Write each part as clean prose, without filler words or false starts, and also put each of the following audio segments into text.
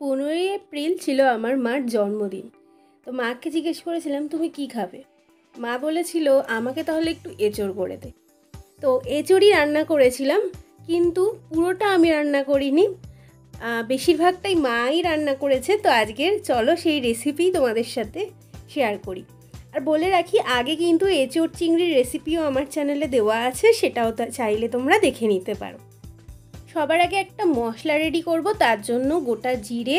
15ই April ছিল আমার মার জন্মদিন। তো মাকে জিজ্ঞেস করেছিলাম তুমি কি খাবে? মা বলেছিল আমাকে তাহলে একটু এঁচোড় করে দে। তো এঁচোড়ই রান্না করেছিলাম, কিন্তু পুরোটা আমি রান্না করিনি, বেশিরভাগটাই মাই রান্না করেছে। তো আজকের চলো সেই রেসিপি তোমাদের সাথে শেয়ার করি। আর বলে রাখি, আগে কিন্তু এঁচোড় চিংড়ির রেসিপিও আমার চ্যানেলে দেওয়া আছে, সেটাও চাইলে তোমরা দেখে নিতে পারো। সবার আগে একটা মশলা রেডি করব। তার জন্য গোটা জিরে,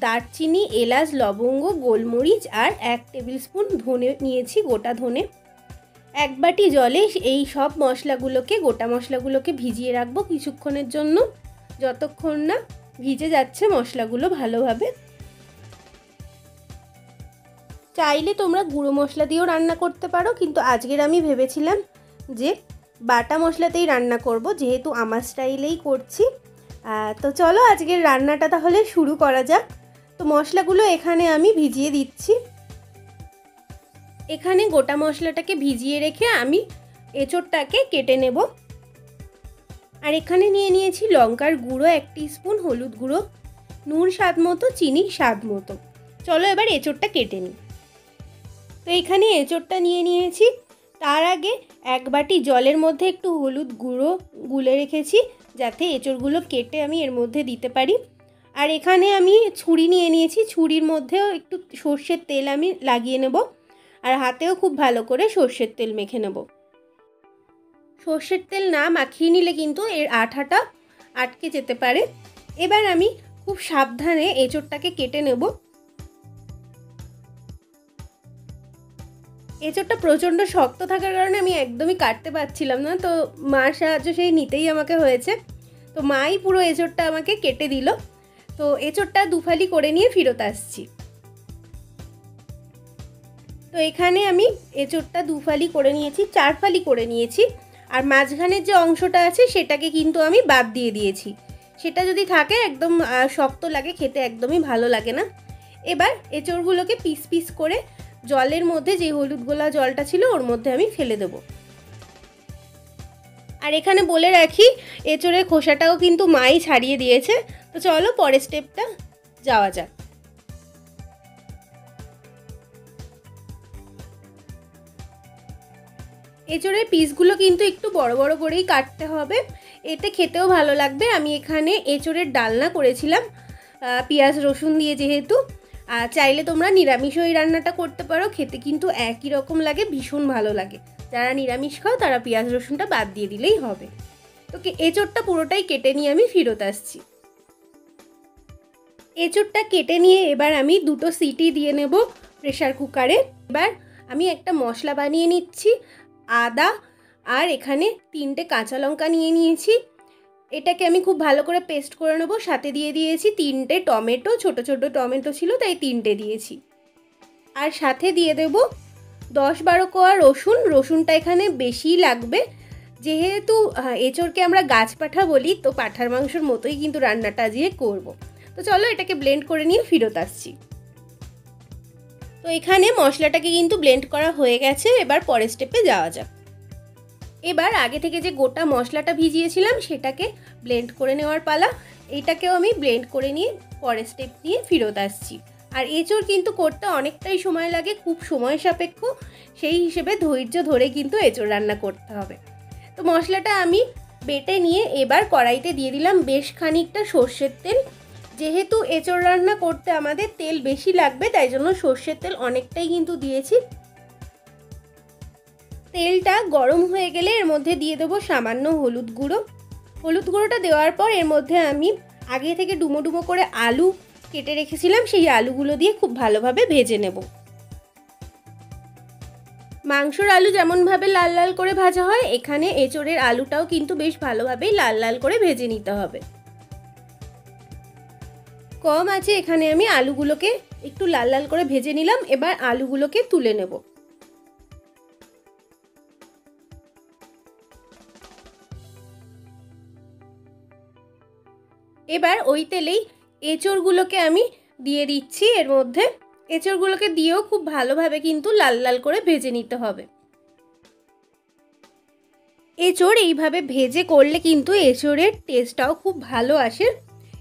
দারচিনি, এলাচ, লবঙ্গ, গোলমরিচ আর 1 টেবিল স্পুন ধনে নিয়েছি, গোটা ধনে। 1 বাটি জলে এই সব মশলাগুলোকে, গোটা মশলাগুলোকে ভিজিয়ে রাখবো কিছুক্ষণের জন্য, যতক্ষণ না ভিজে যাচ্ছে মশলাগুলো ভালোভাবে। চাইলে তোমরা গুঁড়ো মশলা দিয়েও রান্না করতে পারো, কিন্তু আজকের আমি ভেবেছিলাম যে বাটা মশলাতেই রান্না করব, যেহেতু আমার স্টাইলেই করছি। তো চলো আজকের রান্নাটা তাহলে শুরু করা যাক। তো মশলাগুলো এখানে আমি ভিজিয়ে দিচ্ছি। এখানে গোটা মশলাটাকে ভিজিয়ে রেখে আমি এঁচোড়টাকে কেটে নেব। আর এখানে নিয়ে নিয়েছি লঙ্কার গুঁড়ো 1 টিস্পুন, হলুদ গুঁড়ো, নুন স্বাদ মতো, চিনি স্বাদ মতো। চলো এবার এঁচোড়টা কেটে নিই। তো এখানে এঁচোড়টা নিয়ে নিয়েছি। তার আগে 1 বাটি জলের মধ্যে একটু হলুদ গুঁড়ো গুলে রেখেছি, যাতে এঁচোড়গুলো কেটে আমি এর মধ্যে দিতে পারি। আর এখানে আমি ছুরি নিয়ে নিয়েছি, ছুরির মধ্যেও একটু সর্ষের তেল আমি লাগিয়ে নেব, আর হাতেও খুব ভালো করে সর্ষের তেল মেখে নেব। সর্ষের তেল না মাখিয়ে নিলে কিন্তু এর আঠাটা আটকে যেতে পারে। এবার আমি খুব সাবধানে এঁচোড়টাকে কেটে নেব। এঁচোড়টা প্রচণ্ড শক্ত থাকার কারণে আমি একদমই কাটতে পারছিলাম না, তো মার সাহায্য সেই নিতেই আমাকে হয়েছে। তো মাই পুরো এঁচোড়টা আমাকে কেটে দিল। তো এঁচোড়টা 2 ফালি করে নিয়ে ফেরত আসছি। তো এখানে আমি এঁচোড়টা 2 ফালি করে নিয়েছি, 4 ফালি করে নিয়েছি। আর মাঝখানের যে অংশটা আছে সেটাকে কিন্তু আমি বাদ দিয়ে দিয়েছি। সেটা যদি থাকে একদম শক্ত লাগে, খেতে একদমই ভালো লাগে না। এবার এঁচোড়গুলোকে পিস পিস করে জলের মধ্যে, যে হলুদ গোলা জলটা ছিল ওর মধ্যে আমি ফেলে দেব। আর এখানে বলে রাখি, এঁচোড়ের খোসাটাও কিন্তু মাই ছাড়িয়ে দিয়েছে। তো চলো পরের স্টেপটা যাওয়া যাক। এঁচোড়ের পিসগুলো কিন্তু একটু বড় বড় করেই কাটতে হবে, এতে খেতেও ভালো লাগবে। আমি এখানে এঁচোড়ের ডালনা করেছিলাম পেঁয়াজ রসুন দিয়ে, যেহেতু চাইলে তোমরা নিরামিষও এই রান্নাটা করতে পারো, খেতে কিন্তু একই রকম লাগে, ভীষণ ভালো লাগে। যারা নিরামিষ খাও তারা পেঁয়াজ রসুনটা বাদ দিয়ে দিলেই হবে। তো এঁচোড়টা পুরোটাই কেটে নিয়ে আমি ফেরত আসছি। এঁচোড়টা কেটে নিয়ে এবার আমি 2টো সিটি দিয়ে নেব প্রেসার কুকারে। এবার আমি একটা মশলা বানিয়ে নিচ্ছি। আদা আর এখানে 3টে কাঁচা লঙ্কা নিয়ে নিয়েছি, এটাকে আমি খুব ভালো করে পেস্ট করে নেব। সাথে দিয়ে দিয়েছি 3টে টমেটো, ছোট ছোট টমেটো ছিল তাই 3টে দিয়েছি। আর সাথে দিয়ে দেব 10-12 কোয়া রসুন। রসুনটা এখানে বেশিই লাগবে, যেহেতু এঁচোড়কে আমরা গাছ পাঠা বলি, তো পাঠার মাংসর মতোই কিন্তু রান্নাটা আজকে করব। তো চলো এটাকে ব্লেন্ড করে নিয়ে ফেরত আসছি। তো এখানে মশলাটাকে কিন্তু ব্লেন্ড করা হয়ে গেছে। এবার পরের স্টেপে যাওয়া যাক। এবার আগে থেকে যে গোটা মশলাটা ভিজিয়েছিলাম সেটাকে ব্লেন্ড করে নেওয়ার পালা। এটাকেও আমি ব্লেন্ড করে নিয়ে পরের স্টেপ নিয়ে ফেরত আসছি। আর এঁচোড় কিন্তু করতে অনেকটাই সময় লাগে, খুব সময় সাপেক্ষ, সেই হিসেবে ধৈর্য ধরে কিন্তু এঁচোড় রান্না করতে হবে। তো মশলাটা আমি বেটে নিয়ে এবার কড়াইতে দিয়ে দিলাম বেশ খানিকটা সর্ষের তেল। যেহেতু এঁচোড় রান্না করতে আমাদের তেল বেশি লাগবে, তাই জন্য সর্ষের তেল অনেকটাই কিন্তু দিয়েছি। তেলটা গরম হয়ে গেলে এর মধ্যে দিয়ে দেবো সামান্য হলুদ গুঁড়ো। হলুদ গুঁড়োটা দেওয়ার পর এর মধ্যে আমি আগে থেকে ডুমো ডুমো করে আলু কেটে রেখেছিলাম, সেই আলুগুলো দিয়ে খুব ভালোভাবে ভেজে নেব। মাংসর আলু যেমনভাবে লাল লাল করে ভাজা হয়, এখানে এঁচোড়ের আলুটাও কিন্তু বেশ ভালোভাবেই লাল লাল করে ভেজে নিতে হবে। কম আছে এখানে আমি আলুগুলোকে একটু লাল লাল করে ভেজে নিলাম। এবার আলুগুলোকে তুলে নেব। এবার ওই তেলেই এঁচোড়গুলোকে আমি দিয়ে দিচ্ছি এর মধ্যে। এঁচোড়গুলোকে দিয়েও খুব ভালোভাবে কিন্তু লাল লাল করে ভেজে নিতে হবে। এঁচোড় এইভাবে ভেজে করলে কিন্তু এঁচোড়ের টেস্টটাও খুব ভালো আসে।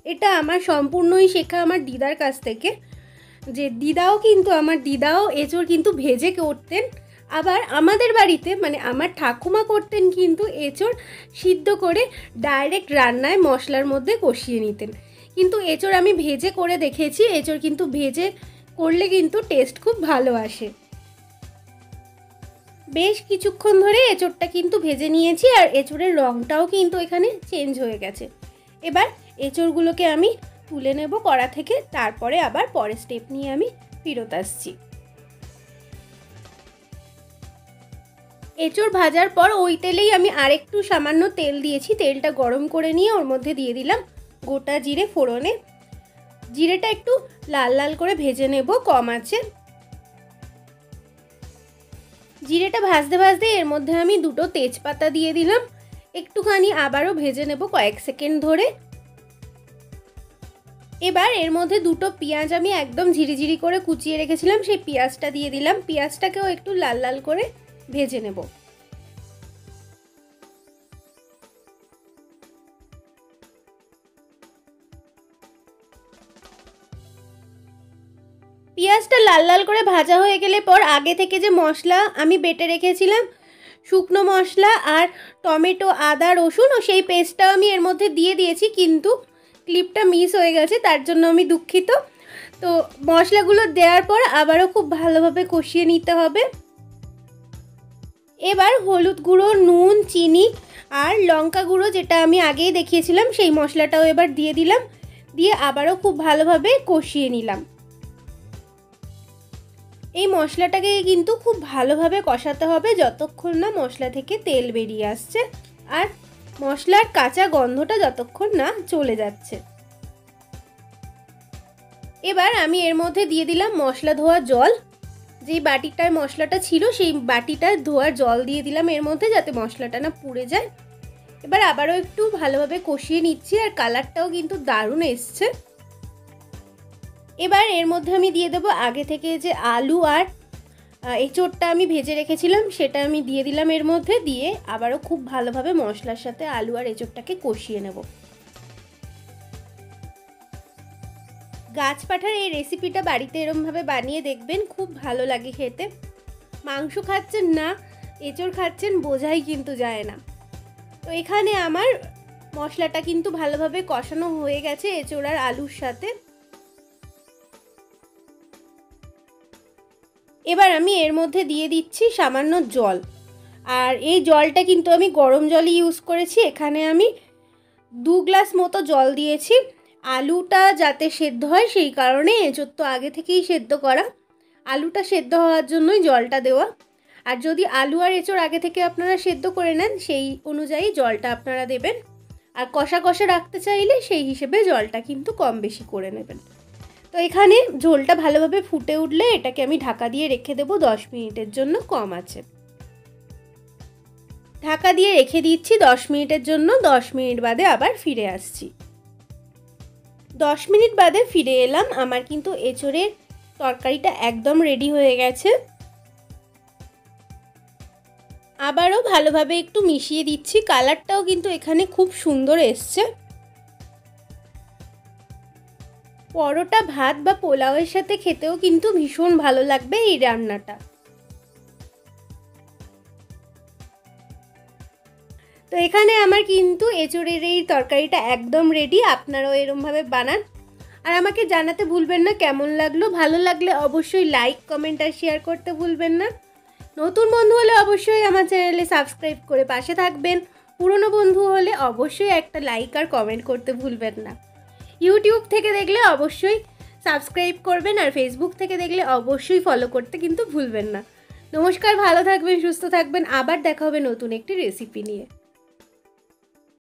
এটা আমার সম্পূর্ণই শেখা আমার দিদার কাছ থেকে, যে আমার দিদাও এঁচোড় কিন্তু ভেজে করতেন। আবার আমাদের বাড়িতে মানে আমার ঠাকুমা করতেন কিন্তু এঁচোড় সিদ্ধ করে ডাইরেক্ট রান্নায় মশলার মধ্যে কষিয়ে নিতেন। কিন্তু এঁচোড় আমি ভেজে করে দেখেছি, এঁচোড় কিন্তু ভেজে করলে কিন্তু টেস্ট খুব ভালো আসে। বেশ কিছুক্ষণ ধরে এঁচোড়টা কিন্তু ভেজে নিয়েছি, আর এঁচোড়ের রঙটাও কিন্তু এখানে চেঞ্জ হয়ে গেছে। এবার এঁচোড়গুলোকে আমি তুলে নেব কড়া থেকে, তারপরে আবার পরের স্টেপ নিয়ে আমি ফেরত আসছি। এঁচোড় ভাজার পর ওই তেলেই আমি আরেকটু সামান্য তেল দিয়েছি, তেলটা গরম করে নিয়ে ওর মধ্যে দিয়ে দিলাম গোটা জিরে ফোড়নে। জিরেটা একটু লাল লাল করে ভেজে নেব কম আঁচে। জিরেটা ভাজতে ভাজতে এর মধ্যে আমি দুটো তেজপাতা দিয়ে দিলাম, একটুখানি আবারও ভেজে নেব কয়েক সেকেন্ড ধরে। এবার এর মধ্যে দুটো পেঁয়াজ আমি একদম ঝিরিঝিরি করে কুচিয়ে রেখেছিলাম, সেই পেঁয়াজটা দিয়ে দিলাম। পেঁয়াজটাকেও একটু লাল লাল করে ভেজে নেব। পেঁয়াজটা লাল লাল করে ভাজা হয়ে গেলে পর আগে থেকে যে মশলা আমি বেটে রেখেছিলাম, শুকনো মশলা আর টমেটো, আদা, রসুন ও সেই পেস্টটাও আমি এর মধ্যে দিয়ে দিয়েছি, কিন্তু ক্লিপটা মিস হয়ে গেছে, তার জন্য আমি দুঃখিত। তো মশলাগুলো দেওয়ার পর আবারও খুব ভালোভাবে কষিয়ে নিতে হবে। এবার হলুদ গুঁড়ো, নুন, চিনি আর লঙ্কা গুঁড়ো যেটা আমি আগেই দেখিয়েছিলাম সেই মশলাটাও এবার দিয়ে দিলাম, দিয়ে আবারও খুব ভালোভাবে কষিয়ে নিলাম। এই মশলাটাকে কিন্তু খুব ভালোভাবে কষাতে হবে যতক্ষণ না মশলা থেকে তেল বেরিয়ে আসছে আর মশলার কাঁচা গন্ধটা যতক্ষণ না চলে যাচ্ছে। এবার আমি এর মধ্যে দিয়ে দিলাম মশলা ধোয়া জল। যেই বাটিটায় মশলাটা ছিল সেই বাটিটায় ধোয়ার জল দিয়ে দিলাম এর মধ্যে, যাতে মশলাটা না পুড়ে যায়। এবার আবারও একটু ভালোভাবে কষিয়ে নিচ্ছি, আর কালারটাও কিন্তু দারুণ এসছে। এবার এর মধ্যে আমি দিয়ে দেবো আগে থেকে যে আলু আর এঁচোড়টা আমি ভেজে রেখেছিলাম সেটা আমি দিয়ে দিলাম এর মধ্যে, দিয়ে আবারও খুব ভালোভাবে মশলার সাথে আলু আর এঁচোড়টাকে কষিয়ে নেব। গাছ পাঠার এই রেসিপিটা বাড়িতে এরমভাবে বানিয়ে দেখবেন, খুব ভালো লাগে খেতে। মাংস খাচ্ছেন না এঁচোড় খাচ্ছেন বোঝাই কিন্তু যায় না। তো এখানে আমার মশলাটা কিন্তু ভালোভাবে কষানো হয়ে গেছে এঁচোড় আর আলুর সাথে। এবার আমি এর মধ্যে দিয়ে দিচ্ছি সামান্য জল, আর এই জলটা কিন্তু আমি গরম জলই ইউজ করেছি। এখানে আমি 2 গ্লাস মতো জল দিয়েছি। আলুটা যাতে সেদ্ধ হয় সেই কারণে, এঁচোড় তো আগে থেকেই সেদ্ধ করা, আলুটা সেদ্ধ হওয়ার জন্যই জলটা দেওয়া। আর যদি আলু আর এঁচোড় আগে থেকে আপনারা সেদ্ধ করে নেন সেই অনুযায়ী জলটা আপনারা দেবেন, আর কষা কষা রাখতে চাইলে সেই হিসেবে জলটা কিন্তু কম বেশি করে নেবেন। তো এখানে ঝোলটা ভালোভাবে ফুটে উঠলে এটাকে আমি ঢাকা দিয়ে রেখে দেবো 10 মিনিটের জন্য কম আছে। ঢাকা দিয়ে রেখে দিচ্ছি 10 মিনিটের জন্য। 10 মিনিট বাদে আবার ফিরে আসছি। 10 মিনিট বাদে ফিরে এলাম। আমার কিন্তু এঁচোড়ের তরকারিটা একদম রেডি হয়ে গেছে। আবারও ভালোভাবে একটু মিশিয়ে দিচ্ছি, কালারটাও কিন্তু এখানে খুব সুন্দর এসছে। পরোটা, ভাত বা পোলাওয়ের সাথে খেতেও কিন্তু ভীষণ ভালো লাগবে এই রান্নাটা। তো এখানে আমার কিন্তু এঁচোড়ের এই তরকারিটা একদম রেডি। আপনারাও এরমভাবে বানান, আর আমাকে জানাতে ভুলবেন না কেমন লাগলো। ভালো লাগলে অবশ্যই লাইক, কমেন্ট আর শেয়ার করতে ভুলবেন না। নতুন বন্ধু হলে অবশ্যই আমার চ্যানেলে সাবস্ক্রাইব করে পাশে থাকবেন। পুরনো বন্ধু হলে অবশ্যই একটা লাইক আর কমেন্ট করতে ভুলবেন না। ইউটিউব থেকে দেখলে অবশ্যই সাবস্ক্রাইব করবেন, আর ফেসবুক থেকে দেখলে অবশ্যই ফলো করতে কিন্তু ভুলবেন না। নমস্কার, ভালো থাকবেন, সুস্থ থাকবেন। আবার দেখা হবে নতুন একটি রেসিপি নিয়ে।